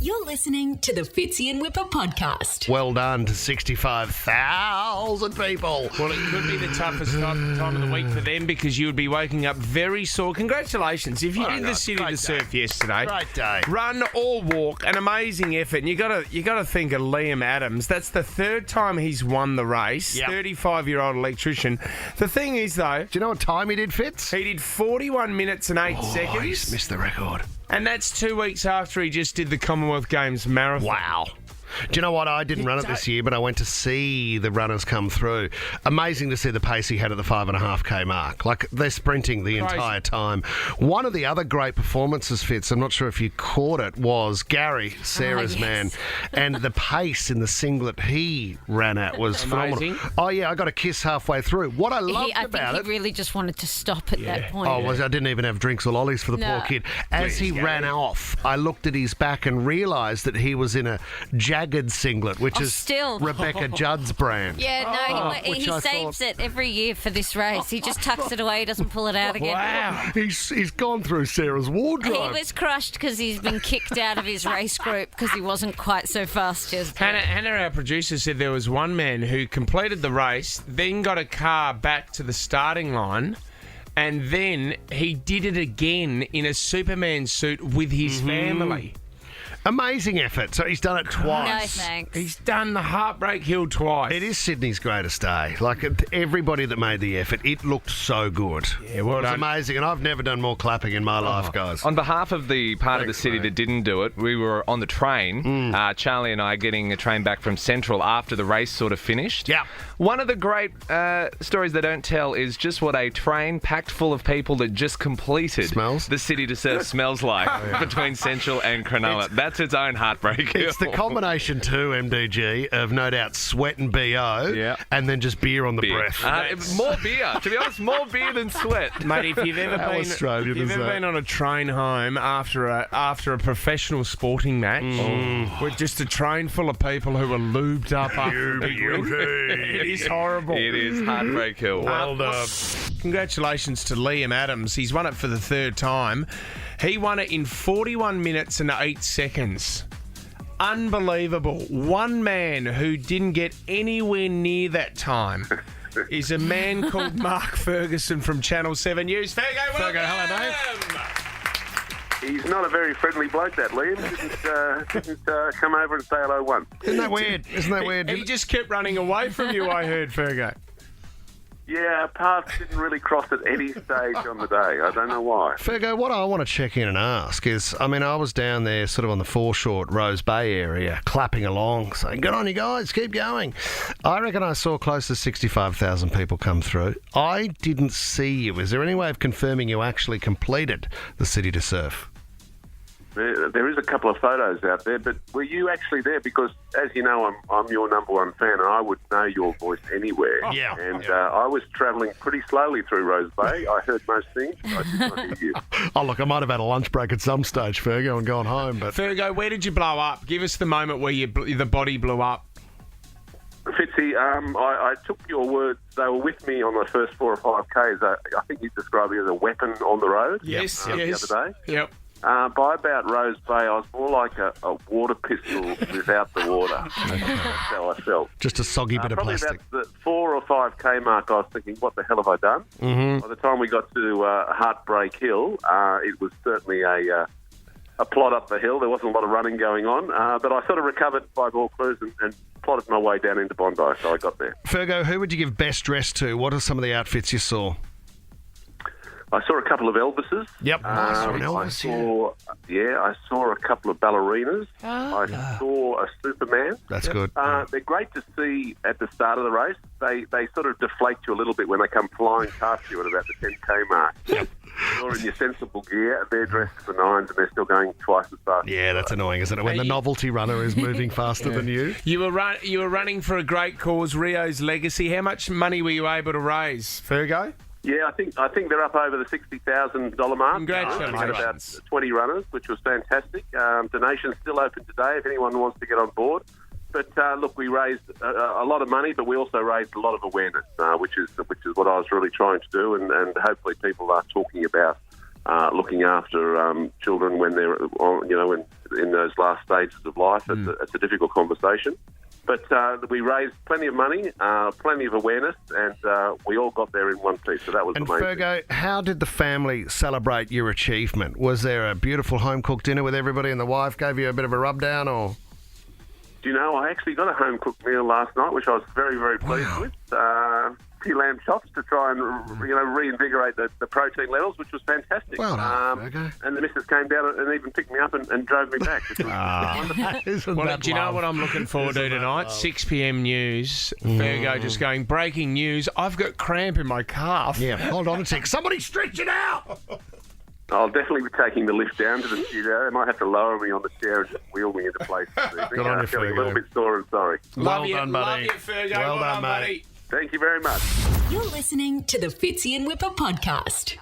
You're listening to the Fitzy and Wippa podcast. Well done to 65,000 people. Well, it could be the toughest time of the week for them because you would be waking up very sore. Congratulations. If you did the City2Surf yesterday, Great day. run or walk, an amazing effort. And you got to think of Liam Adams. That's the third time he's won the race. Yep. 35-year-old electrician. The thing is, though, Do you know what time he did, Fitz? he did 41 minutes and 8 seconds. He's missed the record. And that's 2 weeks after he just did the Commonwealth Games marathon. Wow. Do you know what? I didn't run it this year, but I went to see the runners come through. Amazing to see the pace he had at the 5.5K mark. Like, they're sprinting the entire time. One of the other great performances, Fitz, I'm not sure if you caught it, was Gary, Sarah's man. And the pace in the singlet he ran at was phenomenal. Oh, yeah, I got a kiss halfway through. What I loved about it... I think he really just wanted to stop at that point. Oh, I didn't even have drinks or lollies for the poor kid. As he ran off, I looked at his back and realised that he was in a jagged singlet, which is Rebecca Judd's brand. Yeah, no, he saves it every year for this race. He just tucks it away, doesn't pull it out again. Wow. He's gone through Sarah's wardrobe. He was crushed because he's been kicked out of his race group because he wasn't quite so fast yesterday. Hannah, our producer, said there was one man who completed the race, then got a car back to the starting line, and then he did it again in a Superman suit with his family. Amazing effort. So he's done it twice. No thanks. He's done the Heartbreak Hill twice. It is Sydney's greatest day. Like, everybody that made the effort, it looked so good. Yeah, well it was done. amazing, and I've never done more clapping in my life, guys. On behalf of the part of the city mate. that didn't do it, we were on the train, Charlie and I getting a train back from Central after the race sort of finished. Yeah. One of the great stories they don't tell is just what a train packed full of people that just completed Smells? the City2Surf smells like between Central and Cronulla. That's its own heartbreak. It's the combination too, MDG, of no doubt sweat and BO, and then just beer on the breath. More beer. To be honest, more beer than sweat. Mate, if you've ever been on a train home after a professional sporting match with just a train full of people who are lubed up after a big win, it is horrible. It is Heartbreak Hill. Well done. Congratulations to Liam Adams. He's won it for the third time. He won it in 41 minutes and 8 seconds. Unbelievable. One man who didn't get anywhere near that time is a man called Mark Ferguson from Channel 7 News. Fergo, hello, mate. He's not a very friendly bloke, that Liam. Didn't come over and say hello once. Isn't that weird? He just kept running away from you, I heard, Fergo. Yeah, our paths didn't really cross at any stage on the day. I don't know why. Fergo, what I want to check in and ask is, I mean, I was down there sort of on the foreshore Rose Bay area, clapping along, saying, good on you guys, keep going. I reckon I saw close to 65,000 people come through. I didn't see you. Is there any way of confirming you actually completed the City2Surf? There is a couple of photos out there, but were you actually there? Because, as you know, I'm your number one fan, and I would know your voice anywhere. Yeah. And I was travelling pretty slowly through Rose Bay. I heard most things. I did not hear you. Oh, look, I might have had a lunch break at some stage, Fergo, and gone home. But Fergo, where did you blow up? Give us the moment where the body blew up. Fitzy, I took your words. They were with me on the first 4 or 5 Ks. I think you described it as a weapon on the road. Yes. The other day. Yep. By about Rose Bay, I was more like a water pistol without the water. That's how I felt. just a soggy bit of probably plastic. About the 4 or 5K mark, I was thinking, what the hell have I done? By the time we got to Heartbreak Hill, it was certainly a plot up the hill. There wasn't a lot of running going on, but I sort of recovered by ball clues and plotted my way down into Bondi, so I got there. Fergo, who would you give best dress to? What are some of the outfits you saw? I saw a couple of Elvises. Yep. I saw a couple of ballerinas. I saw a Superman. That's good. They're great to see at the start of the race. They sort of deflate you a little bit when they come flying past you at about the 10K mark. Yep. You're in your sensible gear, they're dressed for nines, and they're still going twice as fast. Yeah, that's annoying, isn't it? When the novelty runner is moving faster than you. You were running for a great cause, Rio's legacy. How much money were you able to raise, Fergo? Yeah, I think they're up over the $60,000 mark. Congratulations. We had about 20 runners, which was fantastic. Donations still open today if anyone wants to get on board. But look, we raised a lot of money, but we also raised a lot of awareness, which is what I was really trying to do, and hopefully people are talking about looking after children when they're, in those last stages of life. It's a difficult conversation. But we raised plenty of money, plenty of awareness, and we all got there in one piece. So that was amazing. And Fergo, how did the family celebrate your achievement? Was there a beautiful home-cooked dinner with everybody and the wife gave you a bit of a rub-down, or...? Do you know, I actually got a home-cooked meal last night, which I was very, very pleased with. A few lamb chops to try and, reinvigorate the protein levels, which was fantastic. Well done, Fergo. And the missus came down and even picked me up and drove me back. Which was Isn't Well, that do you know love? what I'm looking forward to tonight? 6 p.m. news. Fergo just going, breaking news. I've got cramp in my calf. Yeah, hold on a sec. Somebody stretch it out! I'll definitely be taking the lift down to the studio. They might have to lower me on the chair and just wheel me into place this evening. Good on you, Feeling a Fergo. little bit sore and sorry. Love Well you, done, love buddy. you, Fergo. Well done, mate. buddy. Thank you very much. You're listening to the Fitzy and Wippa podcast.